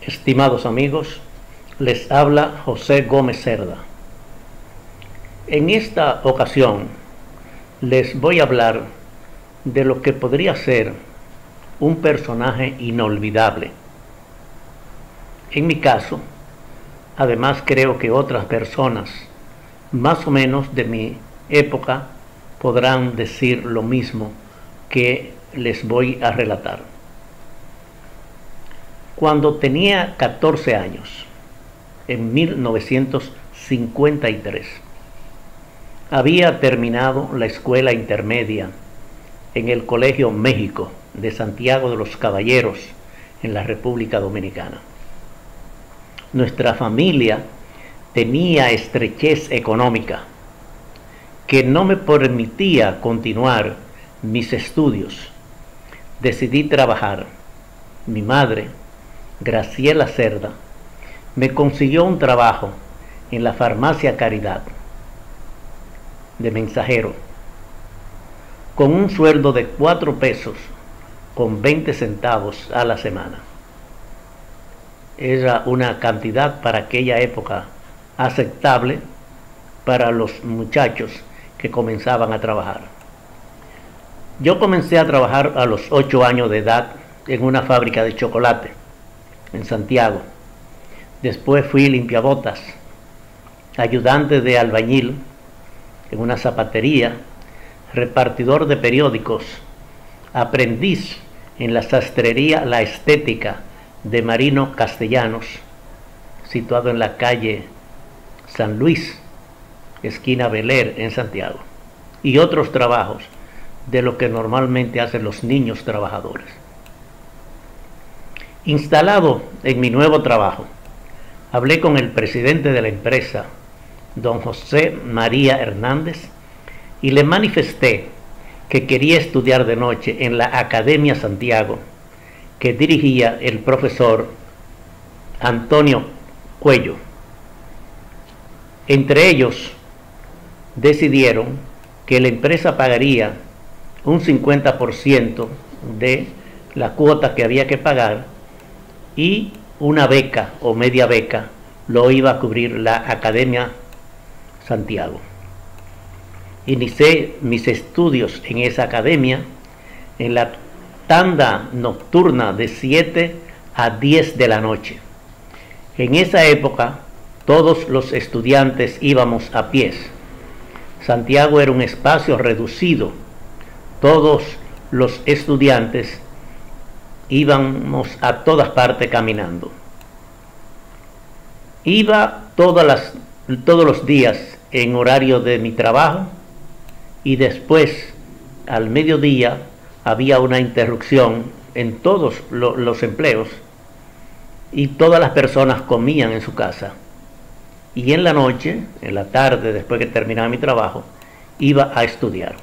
Estimados amigos, les habla José Gómez Cerda. En esta ocasión les voy a hablar de lo que podría ser un personaje inolvidable. En mi caso, además creo que otras personas más o menos de mi época podrán decir lo mismo que les voy a relatar. Cuando tenía 14 años, en 1953, había terminado la escuela intermedia en el Colegio México de Santiago de los Caballeros, en la República Dominicana. Nuestra familia tenía estrechez económica que no me permitía continuar mis estudios. Decidí trabajar. Mi madre, Graciela Cerda, me consiguió un trabajo en la farmacia Caridad de mensajero con un sueldo de 4 pesos con 20 centavos a la semana. Era una cantidad para aquella época aceptable para los muchachos que comenzaban a trabajar. Yo comencé a trabajar a los 8 años de edad en una fábrica de chocolate en Santiago. Después fui limpiabotas, ayudante de albañil en una zapatería, repartidor de periódicos, aprendiz en la sastrería La Estética de Marino Castellanos, situado en la calle San Luis, esquina Beler, en Santiago, y otros trabajos de lo que normalmente hacen los niños trabajadores. Instalado en mi nuevo trabajo, hablé con el presidente de la empresa, don José María Hernández, y le manifesté que quería estudiar de noche en la Academia Santiago, que dirigía el profesor Antonio Cuello. Entre ellos decidieron que la empresa pagaría un 50% de la cuota que había que pagar y una beca o media beca lo iba a cubrir la Academia Santiago. Inicié mis estudios en esa academia en la tanda nocturna de 7 a 10 de la noche. En esa época todos los estudiantes íbamos a pies. Santiago era un espacio reducido. Todos los estudiantes íbamos a todas partes caminando. Iba todos los días en horario de mi trabajo y después al mediodía había una interrupción en todos los empleos y todas las personas comían en su casa. Y en la noche, en la tarde, después que terminaba mi trabajo, iba a estudiar.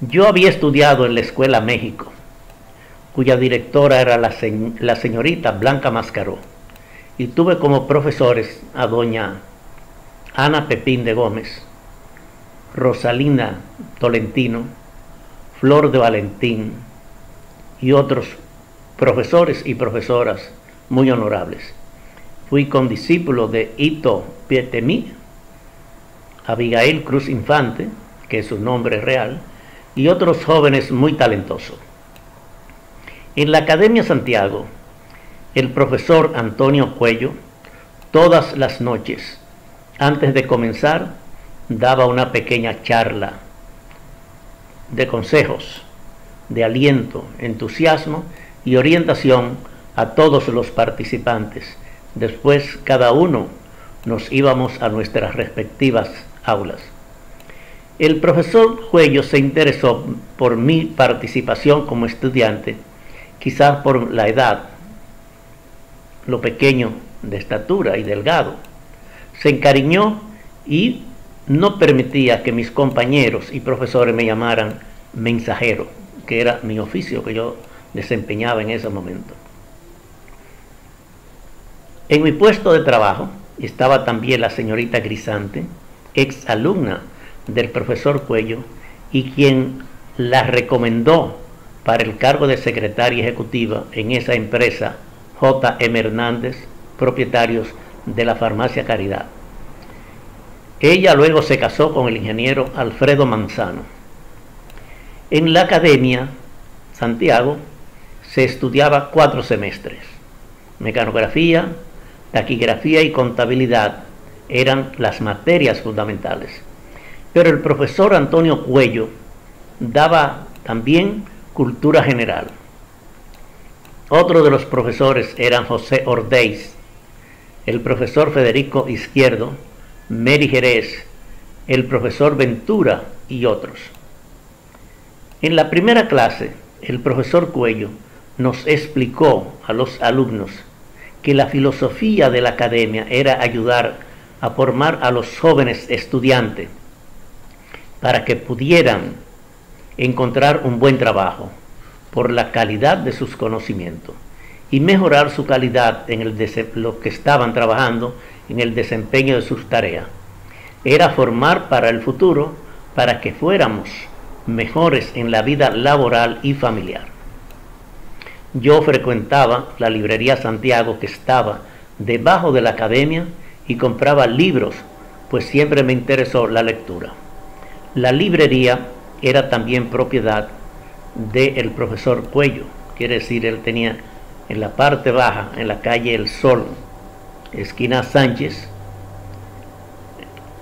Yo había estudiado en la Escuela México, cuya directora era la señorita Blanca Mascaró, y tuve como profesores a doña Ana Pepín de Gómez, Rosalina Tolentino, Flor de Valentín y otros profesores y profesoras muy honorables. Fui condiscípulo de Hito Pietemí, Abigail Cruz Infante, que es su nombre real, y otros jóvenes muy talentosos. En la Academia Santiago, el profesor Antonio Cuello, todas las noches, antes de comenzar, daba una pequeña charla de consejos, de aliento, entusiasmo y orientación a todos los participantes. Después, cada uno nos íbamos a nuestras respectivas aulas. El profesor Cuello se interesó por mi participación como estudiante, quizás por la edad, lo pequeño de estatura y delgado. Se encariñó y no permitía que mis compañeros y profesores me llamaran mensajero, que era mi oficio que yo desempeñaba en ese momento. En mi puesto de trabajo estaba también la señorita Grisante, ex alumna del profesor Cuello, y quien la recomendó para el cargo de secretaria ejecutiva en esa empresa J.M. Hernández, propietarios de la Farmacia Caridad. Ella luego se casó con el ingeniero Alfredo Manzano. En la Academia Santiago se estudiaba 4 semestres. Mecanografía, taquigrafía y contabilidad eran las materias fundamentales. Pero el profesor Antonio Cuello daba también cultura general. Otro de los profesores eran José Ordeiz, el profesor Federico Izquierdo, Mary Jerez, el profesor Ventura y otros. En la primera clase, el profesor Cuello nos explicó a los alumnos que la filosofía de la academia era ayudar a formar a los jóvenes estudiantes para que pudieran encontrar un buen trabajo por la calidad de sus conocimientos y mejorar su calidad en lo que estaban trabajando en el desempeño de sus tareas. Era formar para el futuro, para que fuéramos mejores en la vida laboral y familiar. Yo frecuentaba la librería Santiago, que estaba debajo de la academia, y compraba libros, pues siempre me interesó la lectura. La librería era también propiedad del profesor Cuello, quiere decir, él tenía en la parte baja, en la calle El Sol, esquina Sánchez,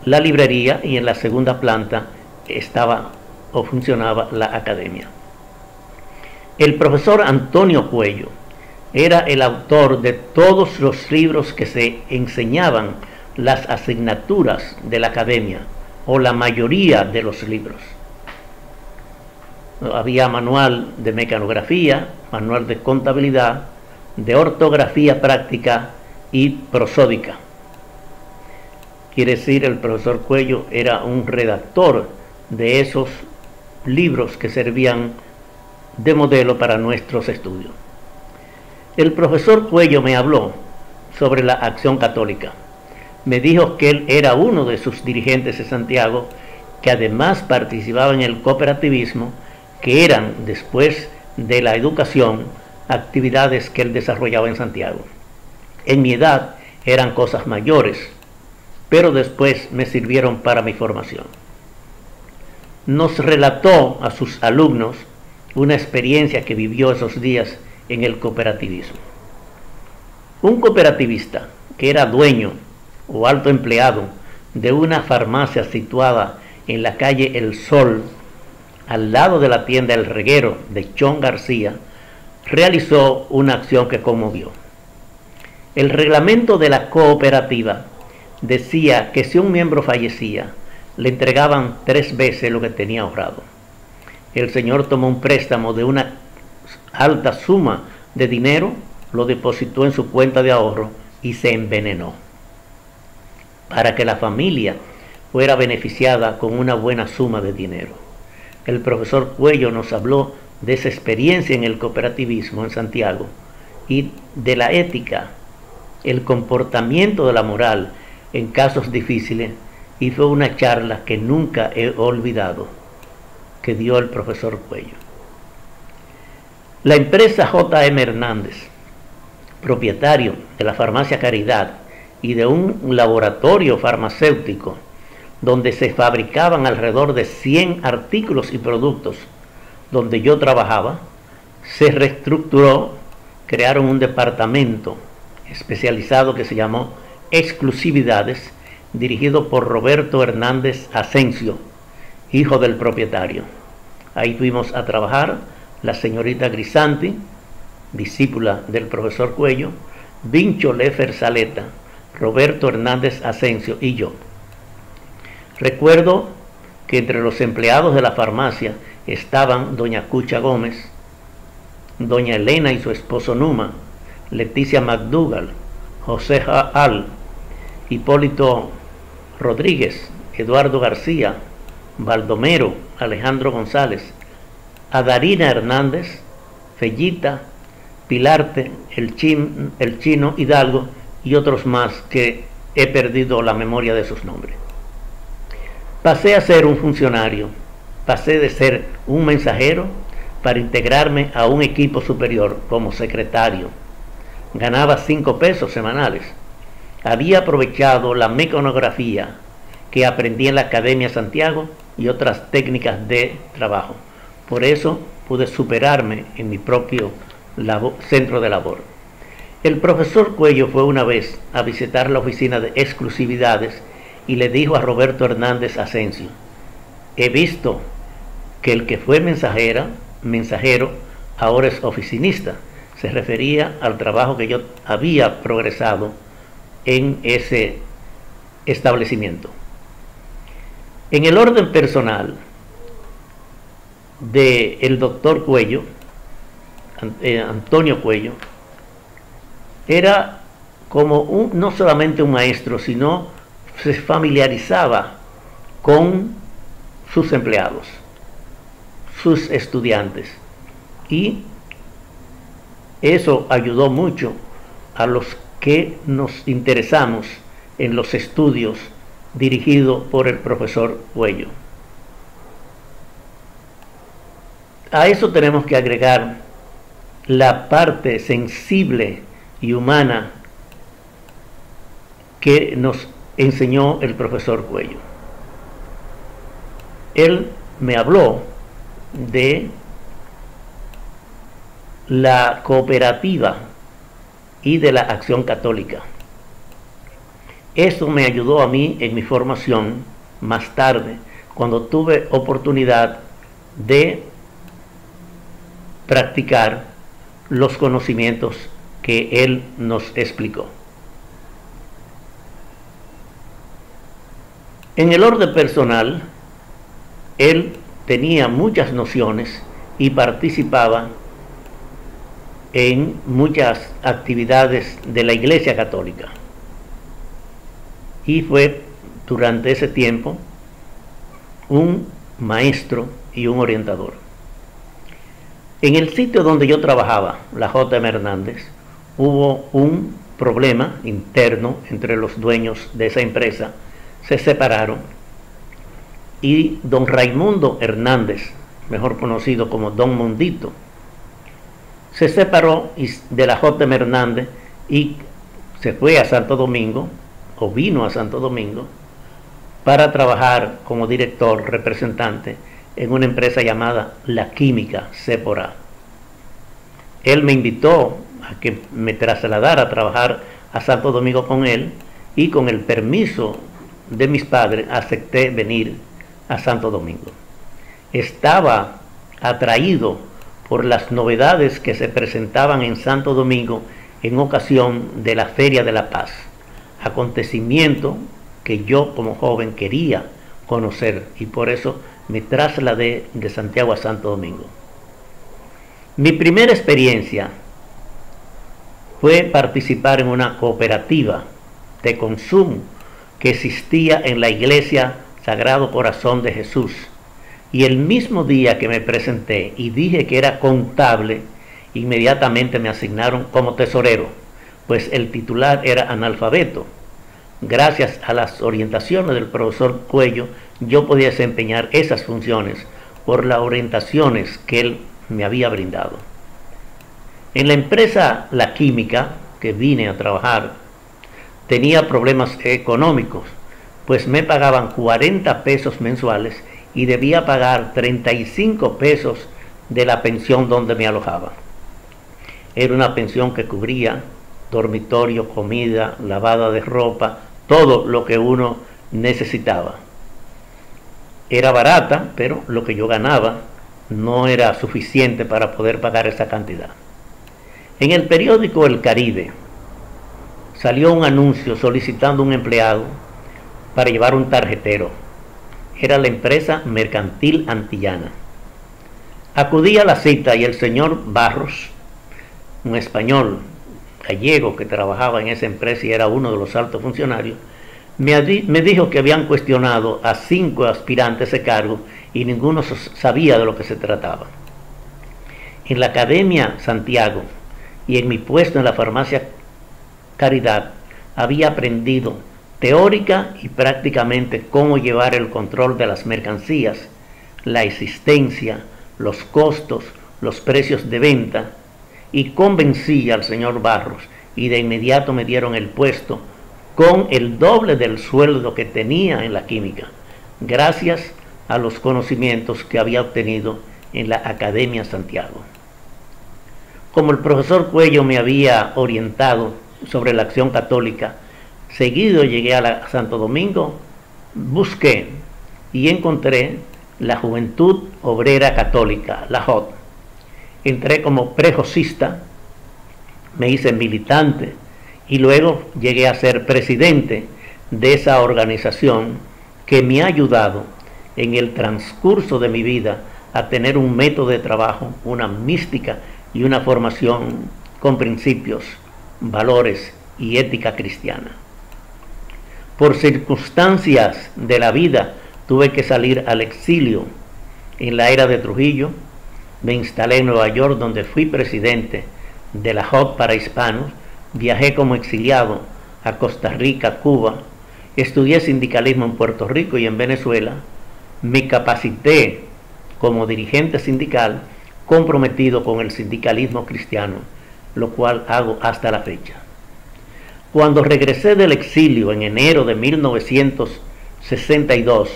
la librería, y en la segunda planta estaba o funcionaba la academia. El profesor Antonio Cuello era el autor de todos los libros que se enseñaban las asignaturas de la academia, o la mayoría de los libros. Había manual de mecanografía, manual de contabilidad, de ortografía práctica y prosódica. Quiere decir, el profesor Cuello era un redactor de esos libros que servían de modelo para nuestros estudios. El profesor Cuello me habló sobre la Acción Católica. Me dijo que él era uno de sus dirigentes de Santiago, que además participaba en el cooperativismo, que eran, después de la educación, actividades que él desarrollaba en Santiago. En mi edad eran cosas mayores, pero después me sirvieron para mi formación. Nos relató a sus alumnos una experiencia que vivió esos días en el cooperativismo. Un cooperativista que era dueño o alto empleado de una farmacia situada en la calle El Sol, al lado de la tienda El Reguero de Chon García, realizó una acción que conmovió. El reglamento de la cooperativa decía que si un miembro fallecía, le entregaban 3 veces lo que tenía ahorrado. El señor tomó un préstamo de una alta suma de dinero, lo depositó en su cuenta de ahorro y se envenenó, para que la familia fuera beneficiada con una buena suma de dinero. El profesor Cuello nos habló de esa experiencia en el cooperativismo en Santiago y de la ética, el comportamiento de la moral en casos difíciles, y fue una charla que nunca he olvidado, que dio el profesor Cuello. La empresa J.M. Hernández, propietario de la Farmacia Caridad y de un laboratorio farmacéutico donde se fabricaban alrededor de 100 artículos y productos, donde yo trabajaba, se reestructuró, crearon un departamento especializado que se llamó Exclusividades, dirigido por Roberto Hernández Asensio, hijo del propietario. Ahí fuimos a trabajar la señorita Grisanti, discípula del profesor Cuello, Vincho Lefer Saleta, Roberto Hernández Asensio y yo. Recuerdo que entre los empleados de la farmacia estaban doña Cucha Gómez, doña Elena y su esposo Numa, Leticia McDougall, José Al, Hipólito Rodríguez, Eduardo García, Baldomero, Alejandro González, Adarina Hernández, Fellita, Pilarte, el Chino Hidalgo y otros más que he perdido la memoria de sus nombres. Pasé a ser un funcionario, pasé de ser un mensajero para integrarme a un equipo superior como secretario. ganaba 5 pesos semanales. Había aprovechado la mecanografía que aprendí en la Academia Santiago y otras técnicas de trabajo. Por eso pude superarme en mi propio centro de labor. El profesor Cuello fue una vez a visitar la oficina de exclusividades y le dijo a Roberto Hernández Asensio: he visto que el que fue mensajero ahora es oficinista. Se refería al trabajo que yo había progresado en ese establecimiento. En el orden personal del doctor Cuello, Antonio Cuello, era como no solamente un maestro, sino se familiarizaba con sus empleados, sus estudiantes, y eso ayudó mucho a los que nos interesamos en los estudios dirigidos por el profesor Cuello. A eso tenemos que agregar la parte sensible y humana que nos enseñó el profesor Cuello. Él me habló de la cooperativa y de la acción católica. Eso me ayudó a mí en mi formación más tarde, cuando tuve oportunidad de practicar los conocimientos que él nos explicó. En el orden personal, él tenía muchas nociones y participaba en muchas actividades de la Iglesia Católica. Y fue durante ese tiempo un maestro y un orientador. En el sitio donde yo trabajaba, la J.M. Hernández, hubo un problema interno entre los dueños de esa empresa. Se separaron y don Raimundo Hernández, mejor conocido como don Mundito, se separó de la J.M. Hernández y se fue a Santo Domingo, o vino a Santo Domingo, para trabajar como director representante en una empresa llamada La Química C+A. Él me invitó a que me trasladara a trabajar a Santo Domingo con él, y con el permiso de mis padres acepté venir a Santo Domingo. Estaba atraído por las novedades que se presentaban en Santo Domingo en ocasión de la Feria de la Paz, acontecimiento que yo como joven quería conocer, y por eso me trasladé de Santiago a Santo Domingo. Mi primera experiencia fue participar en una cooperativa de consumo que existía en la iglesia Sagrado Corazón de Jesús, y el mismo día que me presenté y dije que era contable, inmediatamente me asignaron como tesorero, pues el titular era analfabeto. Gracias a las orientaciones del profesor Cuello, yo podía desempeñar esas funciones por las orientaciones que él me había brindado. En la empresa La Química, que vine a trabajar, tenía problemas económicos, pues me pagaban 40 pesos mensuales y debía pagar 35 pesos de la pensión donde me alojaba. Era una pensión que cubría dormitorio, comida, lavada de ropa, todo lo que uno necesitaba. Era barata, pero lo que yo ganaba no era suficiente para poder pagar esa cantidad. En el periódico El Caribe salió un anuncio solicitando un empleado para llevar un tarjetero. Era la empresa Mercantil Antillana. Acudí a la cita y el señor Barros, un español gallego que trabajaba en esa empresa y era uno de los altos funcionarios, me dijo que habían cuestionado a 5 aspirantes de cargo y ninguno sabía de lo que se trataba. En la Academia Santiago y en mi puesto en la farmacia Caridad había aprendido teórica y prácticamente cómo llevar el control de las mercancías, la existencia, los costos, los precios de venta, y convencí al señor Barros y de inmediato me dieron el puesto con el doble del sueldo que tenía en la química, gracias a los conocimientos que había obtenido en la Academia Santiago. Como el profesor Cuello me había orientado sobre la acción católica, seguido llegué a Santo Domingo, busqué y encontré la Juventud Obrera Católica, la JOC. Entré como prejosista, me hice militante y luego llegué a ser presidente de esa organización que me ha ayudado en el transcurso de mi vida a tener un método de trabajo, una mística y una formación con principios, valores y ética cristiana. Por circunstancias de la vida tuve que salir al exilio en la era de Trujillo. Me instalé en Nueva York, donde fui presidente de la JOC para hispanos. Viajé como exiliado a Costa Rica, Cuba. Estudié sindicalismo en Puerto Rico y en Venezuela. Me capacité como dirigente sindical comprometido con el sindicalismo cristiano, lo cual hago hasta la fecha. Cuando regresé del exilio en enero de 1962,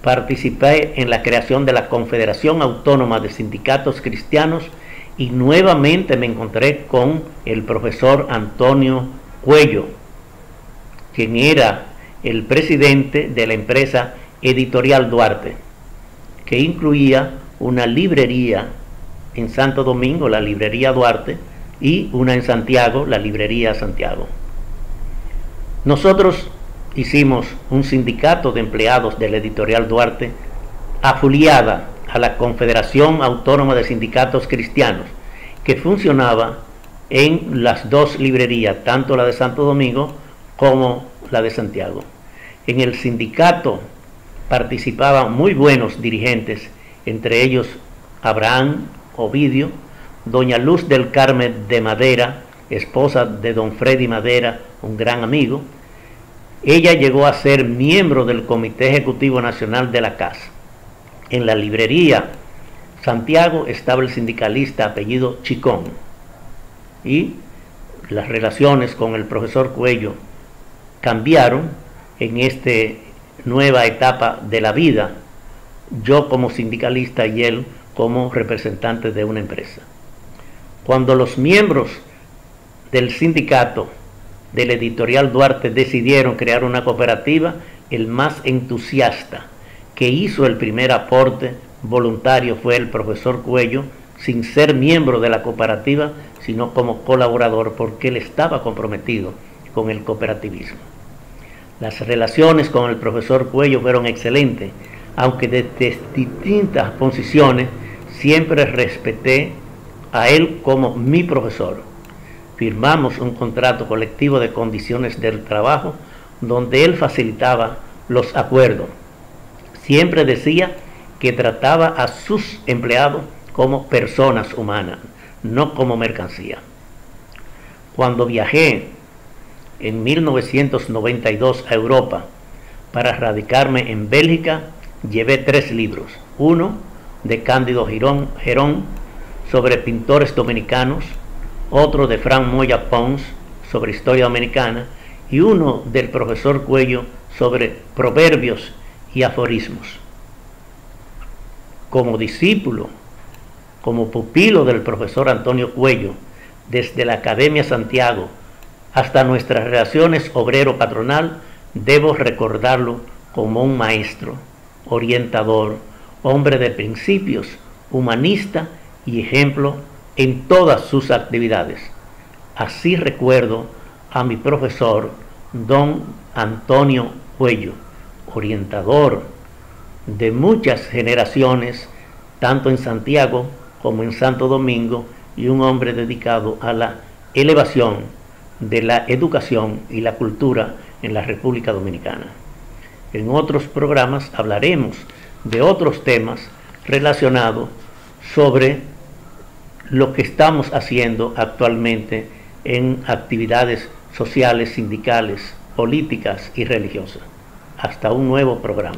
participé en la creación de la Confederación Autónoma de Sindicatos Cristianos y nuevamente me encontré con el profesor Antonio Cuello, quien era el presidente de la empresa Editorial Duarte, que incluía una librería en Santo Domingo, la librería Duarte, y una en Santiago, la librería Santiago. Nosotros hicimos un sindicato de empleados de la Editorial Duarte afiliada a la Confederación Autónoma de Sindicatos Cristianos, que funcionaba en las dos librerías, tanto la de Santo Domingo como la de Santiago. En el sindicato participaban muy buenos dirigentes, entre ellos Abraham Ovidio, doña Luz del Carmen de Madera, esposa de don Freddy Madera, un gran amigo. Ella llegó a ser miembro del Comité Ejecutivo Nacional de la CAS. En la librería Santiago estaba el sindicalista apellido Chicón, y las relaciones con el profesor Cuello cambiaron en esta nueva etapa de la vida, yo como sindicalista y él como representante de una empresa. Cuando los miembros del sindicato de la Editorial Duarte decidieron crear una cooperativa, el más entusiasta que hizo el primer aporte voluntario fue el profesor Cuello, sin ser miembro de la cooperativa, sino como colaborador, porque él estaba comprometido con el cooperativismo. Las relaciones con el profesor Cuello fueron excelentes, aunque desde distintas posiciones siempre respeté a él como mi profesor. Firmamos un contrato colectivo de condiciones del trabajo donde él facilitaba los acuerdos. Siempre decía que trataba a sus empleados como personas humanas, no como mercancía. Cuando viajé en 1992 a Europa para radicarme en Bélgica, llevé 3 libros. Uno de Cándido Gerón sobre pintores dominicanos, otro de Fran Moya Pons sobre historia dominicana y uno del profesor Cuello sobre proverbios y aforismos. Como discípulo, como pupilo del profesor Antonio Cuello, desde la Academia Santiago hasta nuestras relaciones obrero-patronal, debo recordarlo como un maestro, orientador, hombre de principios, humanista y ejemplo en todas sus actividades. Así recuerdo a mi profesor, don Antonio Cuello, orientador de muchas generaciones, tanto en Santiago como en Santo Domingo, y un hombre dedicado a la elevación de la educación y la cultura en la República Dominicana. En otros programas hablaremos de otros temas relacionados sobre lo que estamos haciendo actualmente en actividades sociales, sindicales, políticas y religiosas. Hasta un nuevo programa.